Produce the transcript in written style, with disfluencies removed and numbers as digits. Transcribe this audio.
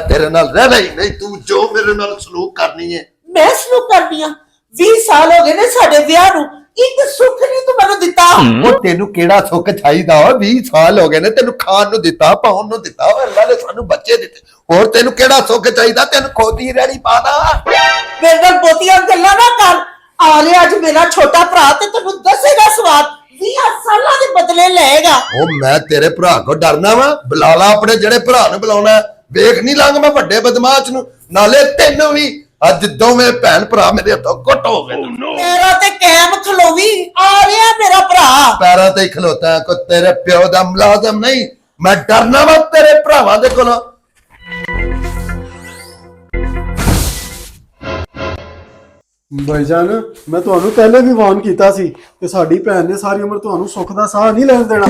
तेरे नाल रहना ही नहीं, तू जो मेरे नाल सलूक करनी है मैं सलूक करनी 20 साल हो गए ने साडे विआह नूं, एक सुख नहीं तू मैनू दिता। ਉਹ ਤੈਨੂੰ ਕਿਹੜਾ ਸੁੱਖ ਚਾਹੀਦਾ ਵਾ 20 ਸਾਲ ਹੋ ਗਏ ਨੇ ਤੈਨੂੰ ਖਾਣ ਨੂੰ ਦਿੱਤਾ ਪਾਉਣ ਨੂੰ ਦਿੱਤਾ ਵਾ ਅੱਲਾ ਨੇ ਸਾਨੂੰ ਬੱਚੇ ਦਿੱਤੇ ਹੋਰ ਤੈਨੂੰ ਕਿਹੜਾ ਸੁੱਖ ਚਾਹੀਦਾ ਤੈਨੂੰ ਖੋਦੀ ਰੈਣੀ ਪਾਦਾ मेरे नाल बहुतियां गल्लां ना कर। आ लिया अज मेरा छोटा भरा ते तैनू दसेगा स्वाद 20 सालां दे बदले लेगा। ਉਹ ਮੈਂ ਤੇਰੇ ਭਰਾ ਕੋ ਡਰਨਾ ਵਾ ਬੁਲਾ ਲਾ ਆਪਣੇ ਜਿਹੜੇ ਭਰਾ ਨੂੰ ਬੁਲਾਉਣਾ ਵੇਖ ਨਹੀਂ ਲੰਘ ਮੈਂ ਵੱਡੇ ਬਦਮਾਸ਼ ਨੂੰ ਨਾਲੇ ਤੈਨੂੰ ਵੀ ਅੱਜ ਦੋਵੇਂ ਭੈਣ ਭਰਾ ਮੇਰੇ ਹੱਥੋਂ ਕੁੱਟ ਹੋ ਗਏ मेरा ते कैम खलोवी आ लिया मेरा भरा। ਪੈਰਾਂ ਤੇ ਹੀ ਖਲੋਤਾ ਕੋ ਤੇਰੇ ਪਿਓ ਦਾ ਮੁਲਾਜ਼ਮ ਨਹੀਂ ਮੈਂ ਡਰਨਾ ਵਾ ਤੇਰੇ ਭਰਾਵਾਂ ਦੇ ਕੋਲੋਂ भाईजान मैं तुहानू पहले भी वार्न कीता सी कि साडी भैन ने सारी उम्र तुहानू सुख दा साह नहीं लेन देना।